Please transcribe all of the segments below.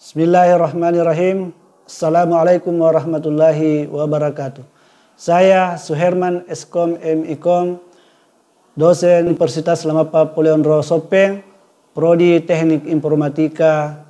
Bismillahirrahmanirrahim. Assalamualaikum warahmatullahi wabarakatuh. Saya Suherman Eskom MIkom, dosen Universitas Lamapa Poleon Rosope, Prodi Teknik Informatika,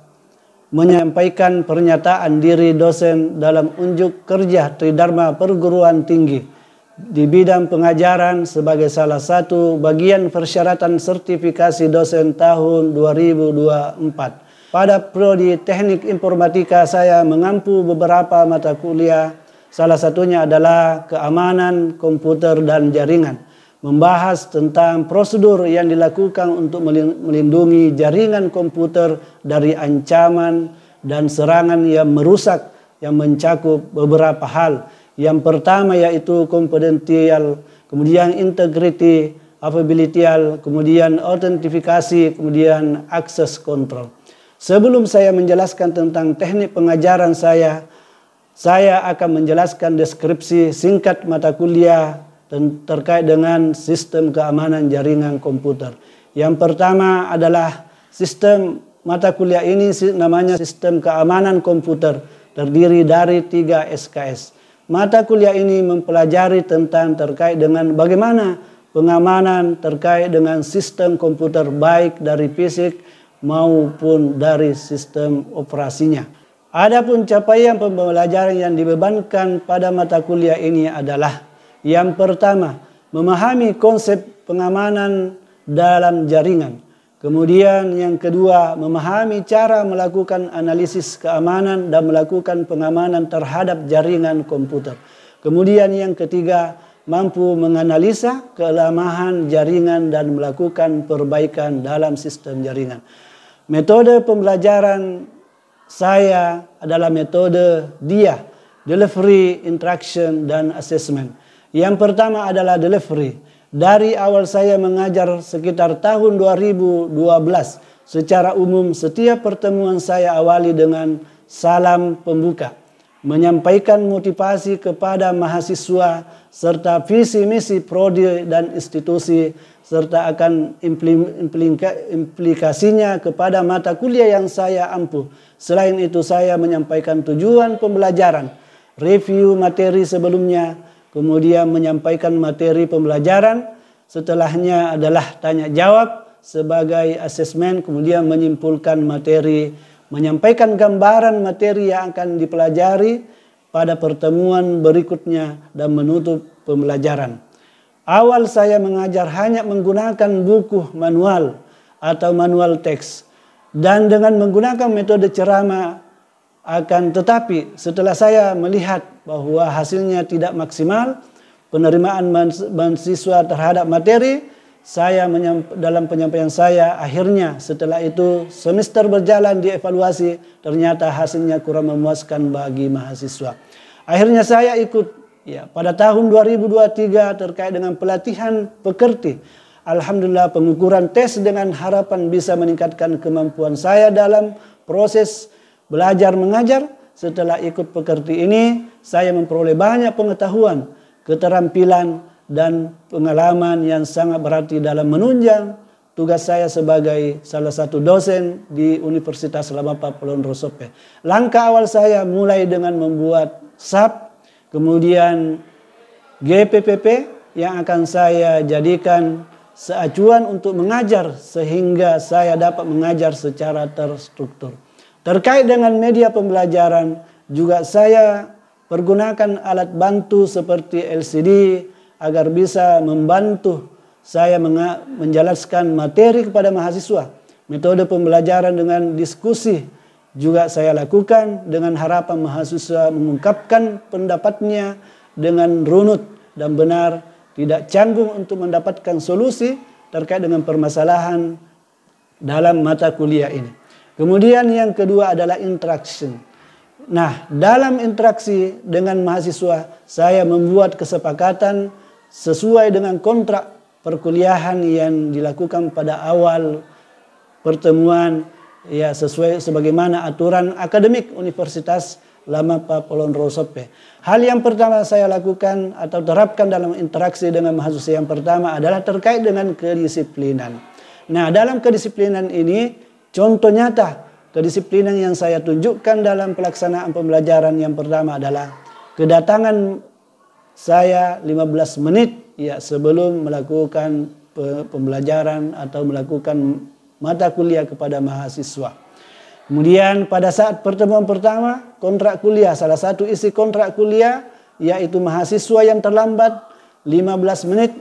menyampaikan pernyataan diri dosen dalam unjuk kerja Tridharma Perguruan Tinggi di bidang pengajaran sebagai salah satu bagian persyaratan sertifikasi dosen tahun 2024. Pada Prodi Teknik Informatika saya mengampu beberapa mata kuliah, salah satunya adalah keamanan komputer dan jaringan. Membahas tentang prosedur yang dilakukan untuk melindungi jaringan komputer dari ancaman dan serangan yang merusak yang mencakup beberapa hal. Yang pertama yaitu confidential, kemudian integrity, availability, kemudian autentifikasi, kemudian access control. Sebelum saya menjelaskan tentang teknik pengajaran saya akan menjelaskan deskripsi singkat mata kuliah terkait dengan sistem keamanan jaringan komputer. Yang pertama adalah sistem mata kuliah ini namanya sistem keamanan komputer, terdiri dari 3 SKS. Mata kuliah ini mempelajari tentang terkait dengan bagaimana pengamanan terkait dengan sistem komputer baik dari fisik maupun dari sistem operasinya. Adapun capaian pembelajaran yang dibebankan pada mata kuliah ini adalah yang pertama, memahami konsep pengamanan dalam jaringan. Kemudian yang kedua, memahami cara melakukan analisis keamanan dan melakukan pengamanan terhadap jaringan komputer. Kemudian yang ketiga, mampu menganalisa kelemahan jaringan dan melakukan perbaikan dalam sistem jaringan. Metode pembelajaran saya adalah metode DIA, Delivery, Interaction, dan Assessment. Yang pertama adalah delivery. Dari awal saya mengajar sekitar tahun 2012, secara umum setiap pertemuan saya awali dengan salam pembuka, menyampaikan motivasi kepada mahasiswa serta visi misi prodi dan institusi serta akan implikasinya kepada mata kuliah yang saya ampu. Selain itu saya menyampaikan tujuan pembelajaran, review materi sebelumnya, kemudian menyampaikan materi pembelajaran, setelahnya adalah tanya jawab sebagai asesmen, kemudian menyimpulkan materi, menyampaikan gambaran materi yang akan dipelajari pada pertemuan berikutnya dan menutup pembelajaran. Awal saya mengajar hanya menggunakan buku manual atau manual teks dan dengan menggunakan metode ceramah, akan tetapi setelah saya melihat bahwa hasilnya tidak maksimal, penerimaan mahasiswa terhadap materi, saya dalam penyampaian saya akhirnya setelah itu semester berjalan dievaluasi, ternyata hasilnya kurang memuaskan bagi mahasiswa. Akhirnya saya ikut pada tahun 2023 terkait dengan pelatihan pekerti. Alhamdulillah pengukuran tes dengan harapan bisa meningkatkan kemampuan saya dalam proses belajar mengajar. Setelah ikut pekerti ini saya memperoleh banyak pengetahuan, keterampilan dan pengalaman yang sangat berarti dalam menunjang tugas saya sebagai salah satu dosen di Universitas Lamapa Poleon Rosope. Langkah awal saya mulai dengan membuat SAP, kemudian GPPP yang akan saya jadikan seacuan untuk mengajar sehingga saya dapat mengajar secara terstruktur. Terkait dengan media pembelajaran juga saya pergunakan alat bantu seperti LCD agar bisa membantu saya menjelaskan materi kepada mahasiswa. Metode pembelajaran dengan diskusi juga saya lakukan dengan harapan mahasiswa mengungkapkan pendapatnya dengan runut dan benar, tidak canggung untuk mendapatkan solusi terkait dengan permasalahan dalam mata kuliah ini. Kemudian yang kedua adalah interaction. Nah, dalam interaksi dengan mahasiswa, saya membuat kesepakatan sesuai dengan kontrak perkuliahan yang dilakukan pada awal pertemuan, sesuai sebagaimana aturan akademik Universitas Lamapa Poleon Rosope. Hal yang pertama saya lakukan atau terapkan dalam interaksi dengan mahasiswa yang pertama adalah terkait dengan kedisiplinan. Nah, dalam kedisiplinan ini contoh nyata kedisiplinan yang saya tunjukkan dalam pelaksanaan pembelajaran yang pertama adalah kedatangan saya 15 menit ya sebelum melakukan pembelajaran atau melakukan mata kuliah kepada mahasiswa. Kemudian pada saat pertemuan pertama kontrak kuliah, salah satu isi kontrak kuliah yaitu mahasiswa yang terlambat 15 menit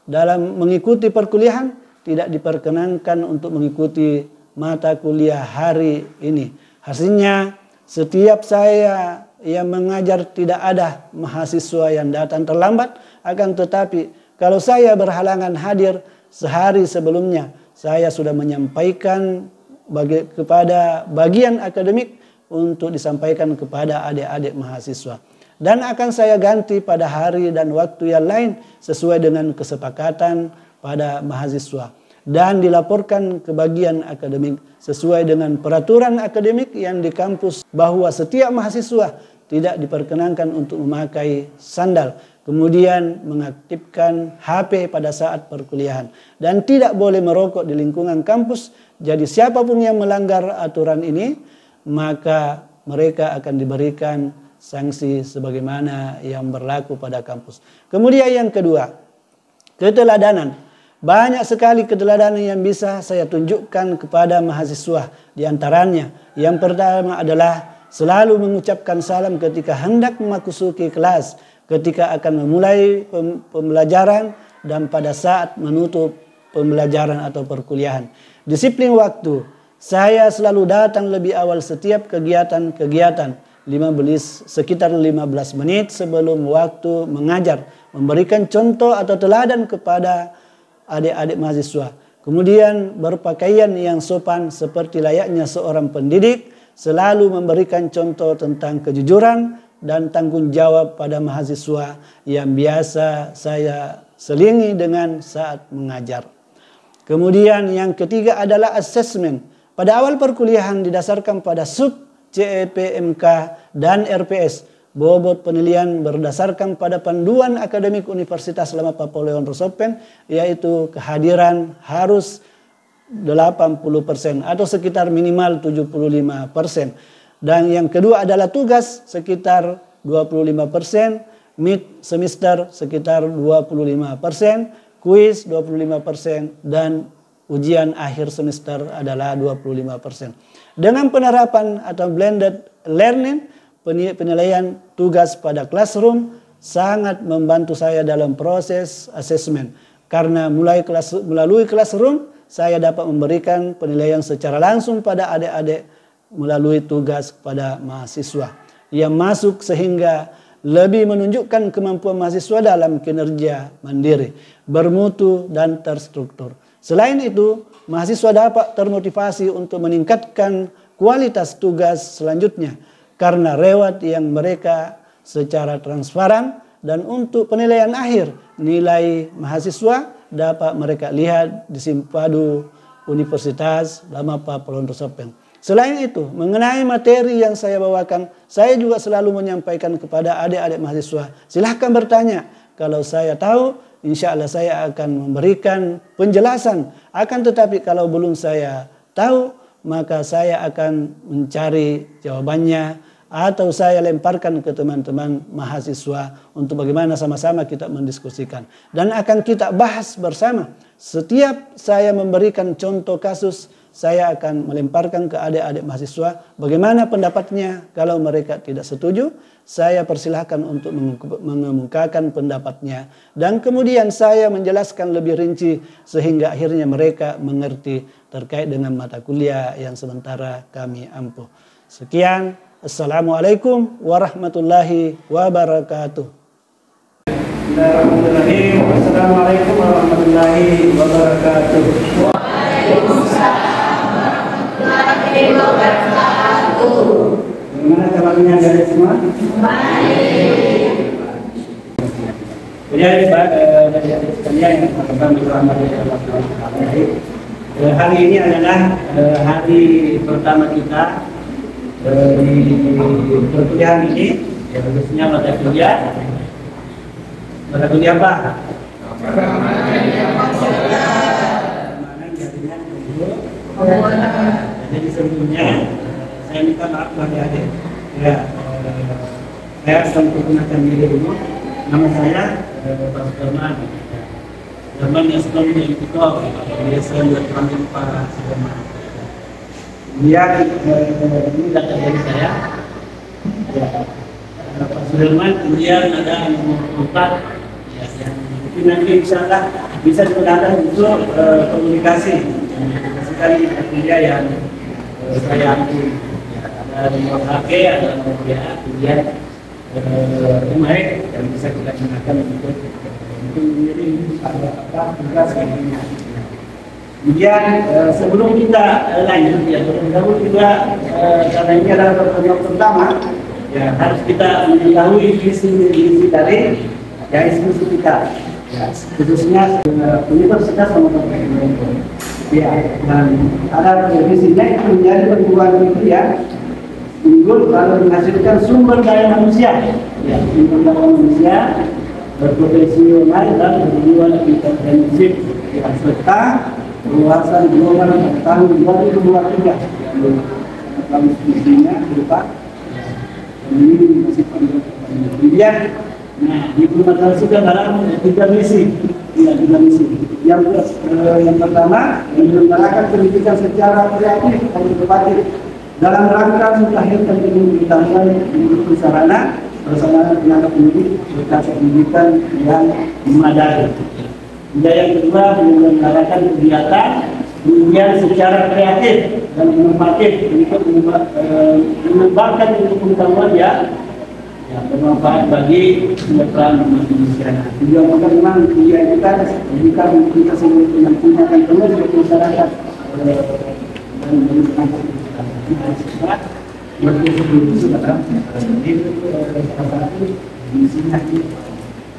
dalam mengikuti perkuliahan tidak diperkenankan untuk mengikuti mata kuliah hari ini. Hasilnya setiap saya yang mengajar tidak ada mahasiswa yang datang terlambat, akan tetapi kalau saya berhalangan hadir sehari sebelumnya, saya sudah menyampaikan kepada bagian akademik untuk disampaikan kepada adik-adik mahasiswa. Dan akan saya ganti pada hari dan waktu yang lain sesuai dengan kesepakatan pada mahasiswa. Dan dilaporkan ke bagian akademik sesuai dengan peraturan akademik yang di kampus bahwa setiap mahasiswa tidak diperkenankan untuk memakai sandal. Kemudian mengaktifkan HP pada saat perkuliahan. Dan tidak boleh merokok di lingkungan kampus. Jadi siapapun yang melanggar aturan ini, maka mereka akan diberikan sanksi sebagaimana yang berlaku pada kampus. Kemudian yang kedua, keteladanan. Banyak sekali keteladanan yang bisa saya tunjukkan kepada mahasiswa. Di antaranya, yang pertama adalah selalu mengucapkan salam ketika hendak memasuki kelas, ketika akan memulai pembelajaran, dan pada saat menutup pembelajaran atau perkuliahan. Disiplin waktu. Saya selalu datang lebih awal setiap kegiatan-kegiatan. Sekitar 15 menit sebelum waktu mengajar. Memberikan contoh atau teladan kepada adik-adik mahasiswa. Kemudian berpakaian yang sopan seperti layaknya seorang pendidik. Selalu memberikan contoh tentang kejujuran dan tanggung jawab pada mahasiswa yang biasa saya selingi dengan saat mengajar. Kemudian yang ketiga adalah asesmen. Pada awal perkuliahan didasarkan pada sub, CEPMK, dan RPS. Bobot penilaian berdasarkan pada panduan akademik Universitas Lama Papua Leon Rosopen, yaitu kehadiran harus 80% atau sekitar minimal 75%. Dan yang kedua adalah tugas sekitar 25%, mid semester sekitar 25%, kuis 25%, dan ujian akhir semester adalah 25%. Dengan penerapan atau blended learning, penilaian tugas pada classroom sangat membantu saya dalam proses asesmen. Karena melalui classroom, saya dapat memberikan penilaian secara langsung pada adik-adik melalui tugas kepada mahasiswa yang masuk, sehingga lebih menunjukkan kemampuan mahasiswa dalam kinerja mandiri, bermutu, dan terstruktur. Selain itu, mahasiswa dapat termotivasi untuk meningkatkan kualitas tugas selanjutnya karena reward yang mereka secara transparan, dan untuk penilaian akhir nilai mahasiswa dapat mereka lihat di Simpadu Universitas Lama Papua Leon Rosopen. Selain itu, mengenai materi yang saya bawakan, saya juga selalu menyampaikan kepada adik-adik mahasiswa, silahkan bertanya. Kalau saya tahu, insya Allah saya akan memberikan penjelasan. Akan tetapi kalau belum saya tahu, maka saya akan mencari jawabannya, atau saya lemparkan ke teman-teman mahasiswa untuk bagaimana sama-sama kita mendiskusikan. Dan akan kita bahas bersama. Setiap saya memberikan contoh kasus, saya akan melemparkan ke adik-adik mahasiswa bagaimana pendapatnya. Kalau mereka tidak setuju, saya persilahkan untuk mengemukakan pendapatnya. Dan kemudian saya menjelaskan lebih rinci sehingga akhirnya mereka mengerti terkait dengan mata kuliah yang sementara kami ampuh. Sekian. Assalamualaikum warahmatullahi wabarakatuh. Bismillahirrahmanirrahim. Assalamualaikum warahmatullahi wabarakatuh. Waalaikumsalam warahmatullahi wabarakatuh. Bagaimana kabarnya dari semua? Baik. Jadi dari adik sekalian yang kami hormati Allah SWT. Hari ini adalah hari pertama kita di perkuliahan ini, ya khususnya mata kuliah apa? Jadi sebelumnya saya minta maaf adik-adik. Ya, saya akan perkenalkan diri dulu. Nama saya Pak Sudarman. Sudarman yang sebelum menjadi ketua, biasa dipanggil Pak Sudarman. Dia ini data dari saya. Ya, Pak Sudarman kemudian ada nomor 4 ya, yang mungkin nanti insyaallah bisa digunakan untuk komunikasi dia yang saya ambil ya, ada nomor HP, ada nomor WA, kemudian email yang bisa kita gunakan untuk menjadi apa tugas ini. Kemudian sebelum kita lanjut ya, terlebih juga karena ini adalah pertemuan pertama, ya harus kita mengetahui visi dari ya institusi kita, ya, khususnya universitas sama ya, dan ada visinya itu menjadi perguruan tinggi ya unggul lalu menghasilkan sumber daya manusia, ya sumber daya manusia berprofesional dan berhubungan komprehensif ya, serta luasan global tahun 2023 dalam visinya berupa ini masih panjang. Kemudian nah diimplementasikan sudah dalam 3 misi. Ya, 3 misi. Yang pertama, menyelenggarakan pendidikan secara kreatif dan inovatif dalam rangka melahirkan ilmu pengetahuan untuk sarana prasarana tenaga pendidik serta pendidikan yang memadai. Kemudian yang kedua, menyelenggarakan kegiatan kemudian secara kreatif dan inovatif untuk mengembangkan ilmu pengetahuan ya bermanfaat bagi kesejahteraan manusia. Tujuan kita memang tujuan kita pendidikan kita yang punya terus untuk masyarakat dan masyarakat berkontribusi sebagai salah satu misinya.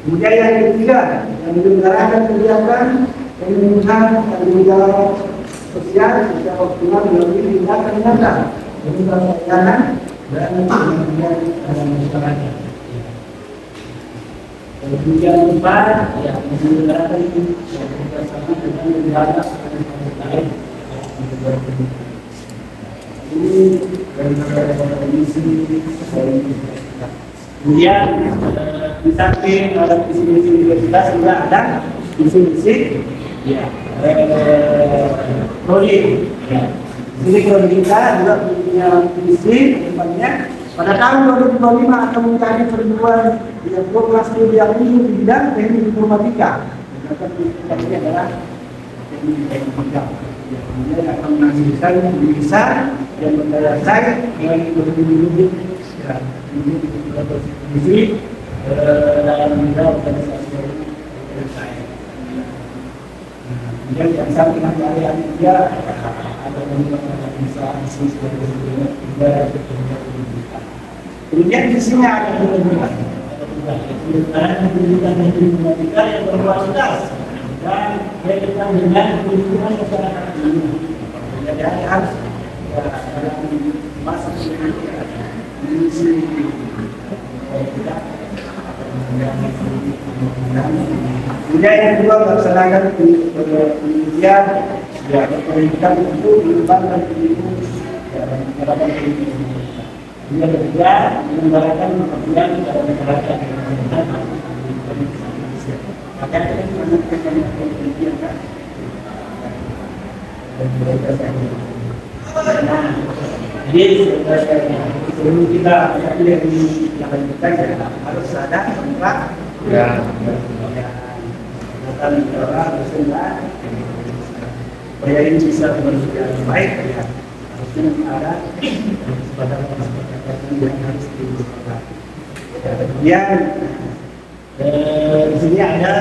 Kemudian yang ketiga, yang menyelenggarakan kegiatan pemenuhan tanggung jawab sosial secara optimal melalui tindakan nyata untuk pelayanan dan kemudian masyarakat. Kemudian empat, ya menyelenggarakan kerjasama dengan negara lain. Ini misi kemudian di samping ada misi-misi universitas juga ada misi-misi ya prodi ya. Jadi kalau kita juga punya misi depannya pada tahun 2025 akan menjadi perguruan yang berkelas studi yang unggul di bidang teknik informatika. Ini adalah teknik informatika. Kemudian akan menghasilkan bisa yang berdaya saing dengan lebih ya ini dalam bidang organisasi saya. Kemudian yang samping hari dia ada beberapa bisa kemudian visinya ada pendidikan informatika yang berkualitas dan berkaitan dengan pendidikan masyarakat ini. Jadi harus dalam masa misi kemudian yang kedua melaksanakan penelitian ya pendidikan itu mengembangkan ilmu ya masyarakat ini. Yang ketiga menyelenggarakan pengabdian kepada masyarakat. Maka ini menentukan penelitian kan. Jadi sebelum kita pilih yang lanjutkan harus ada tempat ya dan orang bersenang supaya ini bisa berjalan baik ya harusnya ada pada kesepakatan yang harus dilakukan. Kemudian di sini ada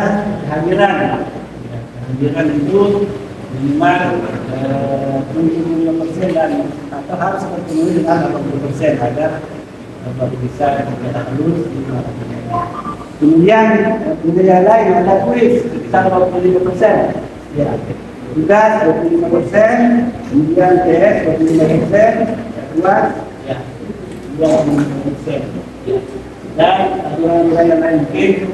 kehadiran itu minimal 75% dan atau harus terpenuhi dengan 80% agar baru bisa kita lulus. Kemudian budaya lain ada kuis sekitar 25%, ya tugas 25%, kemudian TS 25%, UAS ya 25%. Dan aturan-aturan lain mungkin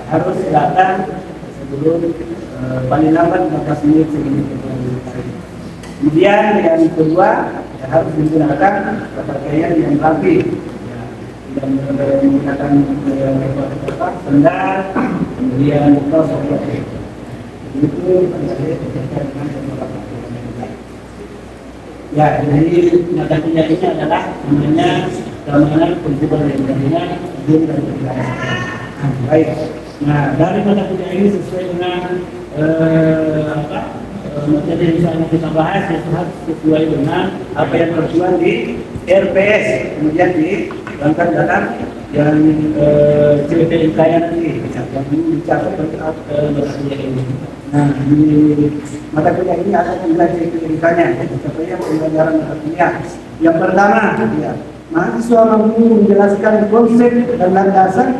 harus datang sebelum paling lambat 14 menit sebelum kita. Kemudian yang kedua harus digunakan pakaian yang rapi, ya, dan menggunakan sendal, kemudian kaos seperti itu. Ya, jadi mata kuliah ini adalah namanya keamanan komputer dan jaringan game dan aplikasi. Baik. Nah, dari mata kuliah ini sesuai dengan materi yang bisa kita bahas, itu harus sesuai dengan apa yang tertuang di RPS, kemudian dibangkan dalam yang CPNK nanti yang dicatat mata kuliah ini. Nah, di mata kuliah ini ada 9 CPNK-nya, supaya pembelajaran mata kuliah. Yang pertama, ya, mahasiswa mampu menjelaskan konsep dan landasan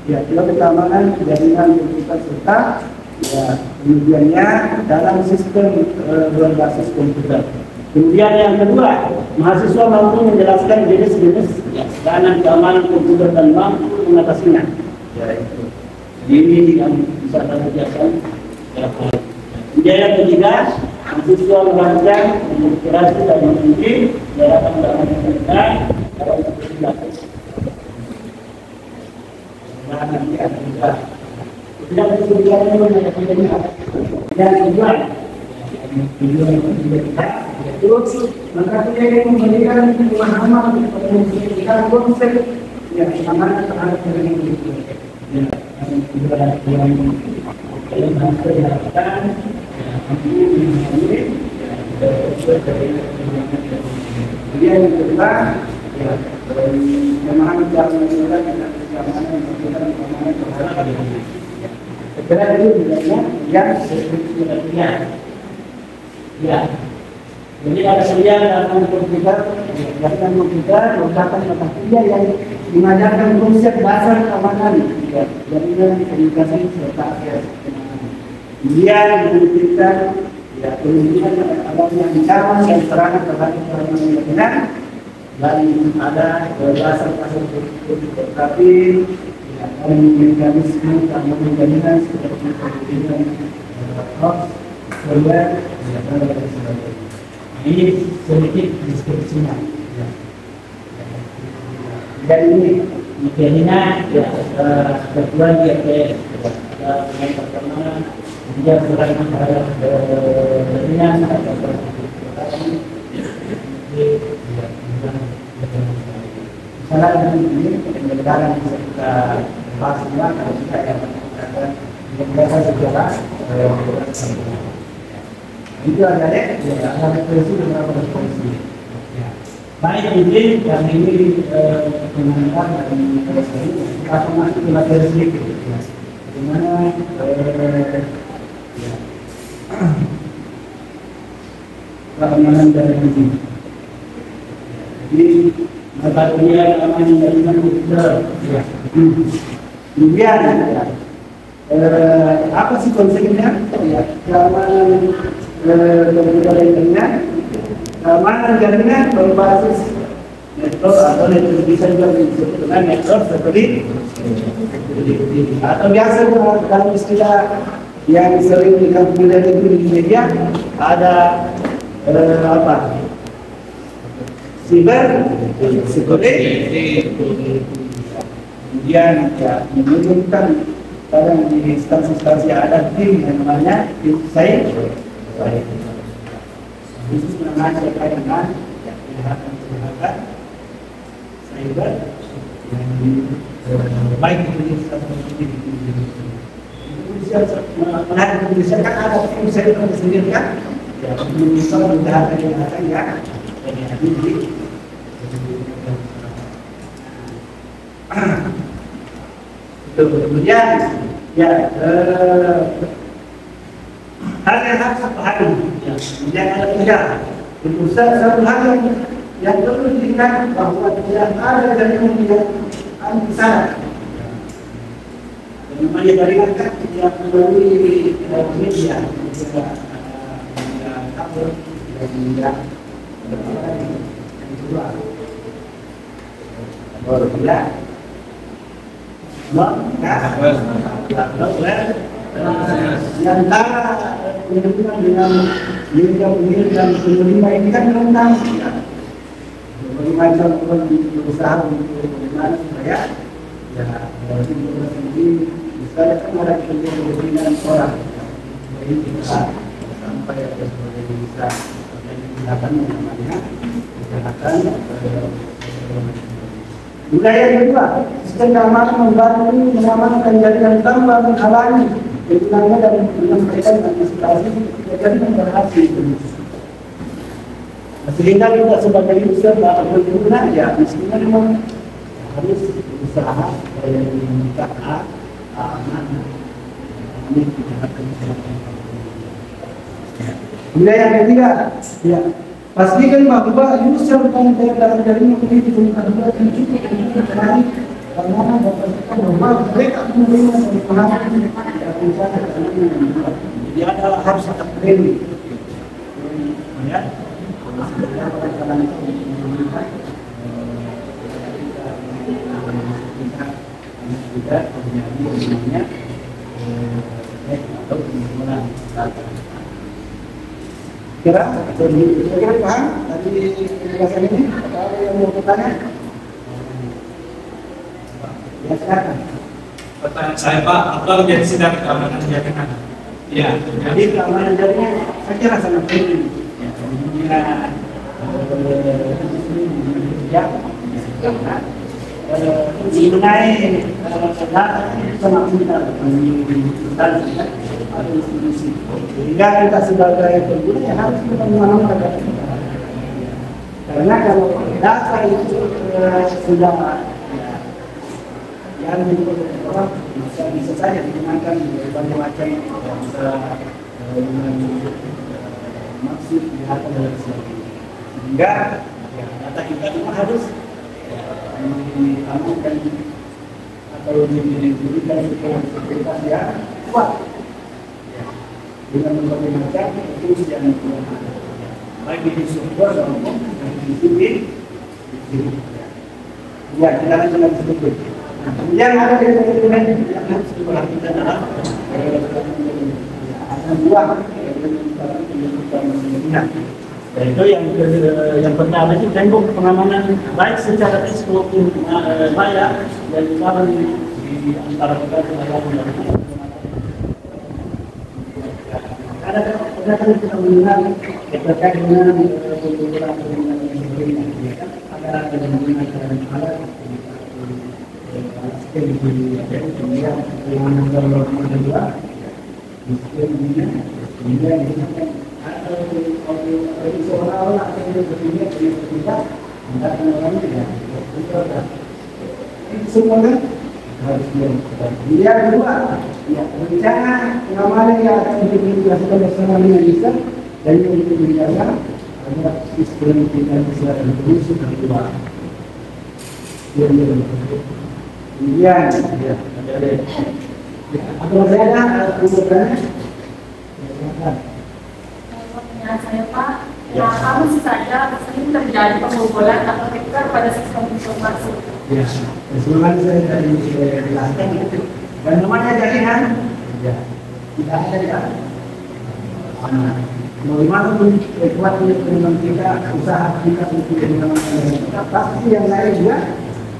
ya teori keamanan jaringan komputer serta ya kemudiannya dalam sistem berbasis komputer. Kemudian yang kedua, mahasiswa mampu menjelaskan jenis-jenis sarana keamanan komputer dan mampu mengatasinya. Ya itu. Ini yang bisa kita jelaskan. Kemudian yang ketiga, mahasiswa merancang, menginspirasi dan memimpin gerakan dalam mereka dalam berbasis. Nah, nanti ada juga. Yang kedua, terus maka kita ingin memberikan pemahaman memberikan konsep yang sama terhadap jaringan itu. Ya, yang harus dilakukan, kemudian yang kedua, pemahaman jaringan segera itu bilangnya yang sebenarnya ya. Jadi ada kuliah dalam komputer, jaringan komputer, merupakan mata kuliah yang mengajarkan konsep dasar keamanan, ya, jaringan komunikasi serta akses keamanan. Kemudian menunjukkan ya kemungkinan adanya ancaman dan serangan terhadap keamanan jaringan dan ada dasar-dasar tapi mekanisme keamanan jaringan seperti kemudian hoax, malware, dan sebagainya. Ini sedikit deskripsinya. Dan ini materinya ya kebetulan dia dengan perkembangan dia serangan terhadap jaringan atau misalnya ini penyelenggara bisa kita bahas ulang kalau kita yang membaca sejarah itu ada referensi beberapa referensi. Baik ini yang ini mengantar dan kita masuk ke materi sedikit. Bagaimana keamanan dari ini. Jadi mata kuliah keamanan jaringan komputer. Kemudian apa sih konsepnya? Ya, keamanan komputer jaringan. Keamanan jaringan berbasis network atau network bisa juga disebut dengan network seperti atau biasa dalam istilah yang sering dikampilkan itu di media ada apa? Siber security. Kemudian ya menunjukkan kadang di instansi-instansi ada tim yang namanya tim cyber. Khusus menangani terkait dengan kejahatan cyber yang baik di instansi menarik Indonesia kan ada tim cyber sendiri kan ya menyusul kejahatan ya kemudian ya hal yang harus dipahami kemudian ada tiga itu satu hal yang perlu diingat bahwa tidak ada jaringan yang anti-sana namanya jaringan kan yang melalui media kabel dan media yang antara penghubungan dengan media pemilik dan penerima ini kan rentan mengajak orang berusaha untuk bagaimana supaya ya informasi ini misalnya kan ada kepentingan orang, jadi kita sampai ada sebagai bisa menggunakan namanya kejahatan. Budaya kedua, sistem keamanan membantu mengamankan jaringan tambang menghalangi kegunanya dan menyampaikan antisipasi jaringan berhasil. Sehingga kita sebagai user atau pengguna ya mestinya memang harus berusaha supaya menciptakan amanah. Ini kejahatan. Budaya yang ketiga, ya pastikan bahwa user dalam jaringan ini ditemukan dan cukup untuk mencari karena memastikan bahwa mereka menerima dan memahami jadi ada harus ada training ya. Juga menjadi atau pengumpulan data. Kira paham tadi penjelasan ini? Atau yang mau bertanya? Ya silakan. Pertanyaan saya Pak, apa menjadi sidang keamanan jaringan? Ya, jadi keamanan jaringan saya kira sangat penting. Ya, mengenai data sangat vital bagi atau institusi. Sehingga kita sebagai pengguna ya harus mengamankan data kita. Karena kalau data itu sudah yang dibutuhkan orang bisa saja digunakan berbagai macam bisa dengan maksud data dan sebagainya. Sehingga data kita itu harus diamankan atau diberikan integritas yang kuat dengan berbagai macam tools yang baik di software maupun di sini. Ya, kita lanjutkan sedikit. Yang ada di dokumen yang harus diperhatikan adalah ada dua penelitian. Yaitu yang pertama itu tembok pengamanan baik secara fisik maupun maya yang dibangun di antara negara ada kan kita mengenal terkait dengan penggunaan ada menggunakan alat kemudian yang kedua kemudian seolah-olah kita berpikir tidak orang tidak semuanya harus dilakukan. Yang kedua, ya, rencana pengamanan yang akan dilakukan bersama dengan user dan untuk menjaga agar sistem kita bisa terus kedua. Kemudian, ya, apa saya ada pertanyaan? Pertanyaan saya Pak, ya kamu saja sering terjadi pembobolan atau hacker pada sistem informasi. Ya, sebelumnya saya tadi jelaskan itu. Dan namanya jaringan, ya, tidak ada ya. Bagaimanapun kuat komitmen kita, usaha kita untuk mengamankan kita, pasti yang lain juga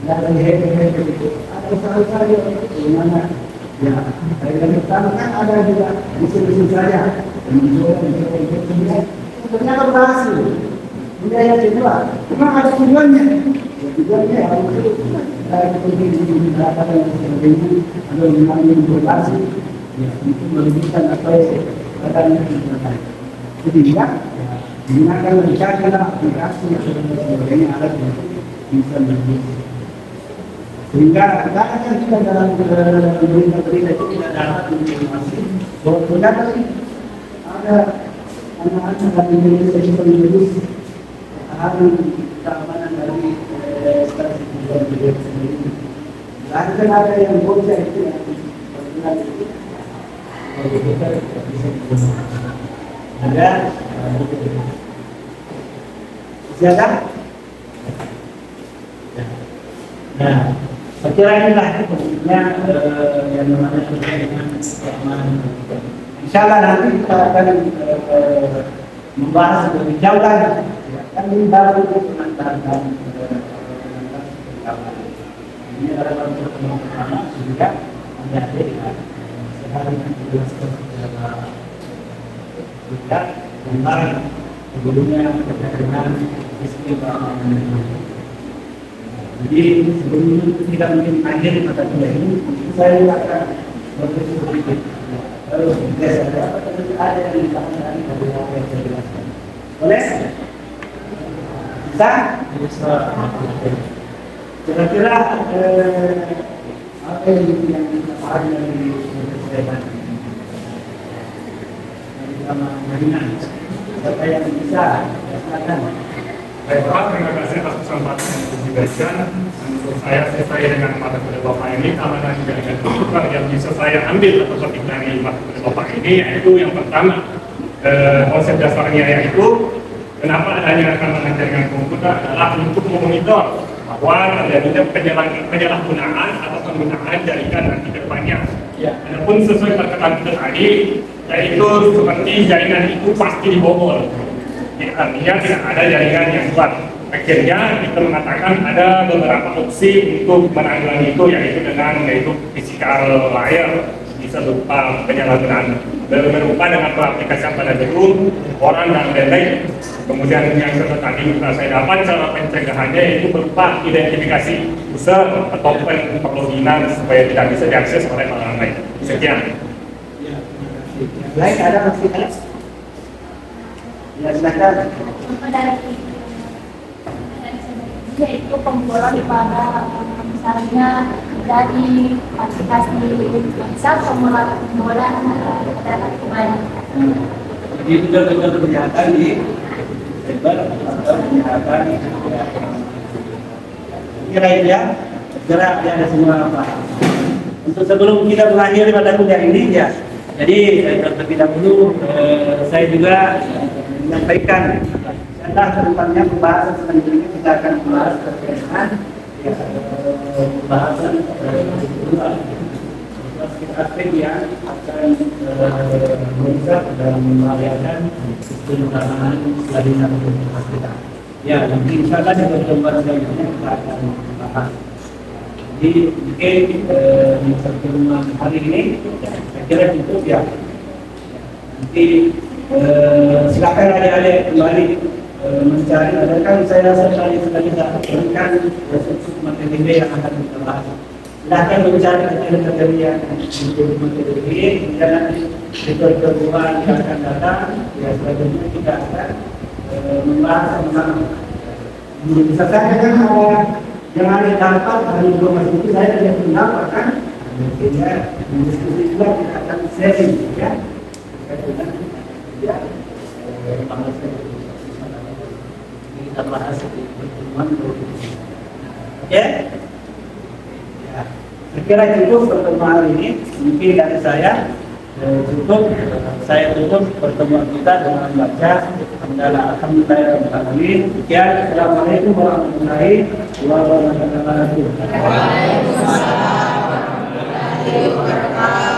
dari hacker itu. Ada usaha-usaha bagaimana? Ya, dari pertama kan ada juga mesin-mesin saja. Ternyata berhasil. Kemudian yang kedua, memang ada tujuannya. Tujuannya harus untuk data dan sebagainya, ada mengambil informasi, ya, untuk melebihkan apa yang ada di dalam. Jadi tidak digunakan mencari aplikasi atau sebagainya alat yang bisa melebih. Sehingga karena kan kita dalam berita-berita itu tidak dapat informasi bahwa ternyata ada anak-anak dari Indonesia yang menulis hal keamanan dari stasiun TV sendiri. Lalu kan ada yang bocah itu yang benar itu kita bisa digunakan. Ada siapa? Nah, saya kira inilah pentingnya yang namanya keamanan. Insyaallah nanti kita akan membahas lebih jauh lagi. Kan ini baru penantaran Ini adalah pertemuan pertama juga menjadi sehari menjelaskan secara singkat tentang sebelumnya terkait dengan istilah. Jadi sebelum tidak mungkin akhir mata kuliah ini, saya akan berpikir sedikit. Lalu ada yang ditanya dari apa yang saya jelaskan. Boleh? Bisa? Kira-kira apa yang dipahami dari kesehatan dari sama jaringan? Siapa yang bisa? Silakan. Baik Pak, terima kasih atas kesempatan yang diberikan. Untuk saya sesuai dengan mata kuliah Bapak ini, keamanan jaringan komputer yang bisa saya ambil atau petik dari mata kuliah Bapak ini, yaitu yang pertama, konsep dasarnya yaitu kenapa adanya keamanan jaringan komputer adalah untuk memonitor bahwa terjadinya penyalahgunaan atau penggunaan jaringan nanti ke depannya. Adapun sesuai perkataan kita tadi, yaitu seperti jaringan itu pasti dibobol. Jadi artinya tidak ada jaringan yang kuat. Akhirnya kita mengatakan ada beberapa opsi untuk menanggulangi itu, yaitu physical layer, bisa berupa penyalahgunaan berupa dengan pengaplikasian pada gedung, orang dan lain-lain. Kemudian yang kedua tadi saya dapat cara pencegahannya yaitu berupa identifikasi user atau perloginan supaya tidak bisa diakses oleh orang lain. Sekian. Baik, ada masih ada? Ya, silakan. Yaitu pembobolan pada misalnya dari aplikasi WhatsApp pembobolan data pribadi. Jadi betul-betul kelihatan di server atau kelihatan kira ya, kira ada semua apa. Untuk sebelum kita mengakhiri pada kuliah ini ya, jadi terlebih dahulu saya juga menyampaikan adalah kedepannya pembahasan selanjutnya kita akan membahas terkait dengan pembahasan aspek yang akan merusak dan membahayakan sistem keamanan jaringan kita. Ya, nanti insya Allah di pertemuan selanjutnya kita akan bahas. Jadi mungkin di pertemuan hari ini saya kira cukup ya. Nanti silakan adik-adik kembali mencari, adakah saya rasa sekali tidak berikan resep materi yang akan kita bahas. Silakan mencari materi yang untuk materi ini, dan nanti di pertemuan yang akan datang, ya selanjutnya kita akan membahas tentang bisa saja kan yang ada dapat dari informasi itu saya tidak mendapat kan, sehingga diskusi juga kita akan sharing ya. Ya, kita bahas di pertemuan berikutnya. Oke? Ya, saya kira cukup pertemuan hari ini. Mungkin dari saya cukup. Saya tutup pertemuan kita dengan baca Alhamdulillahirobbilalamin. Sekian. Assalamualaikum warahmatullahi wabarakatuh. Waalaikumsalam warahmatullahi wabarakatuh.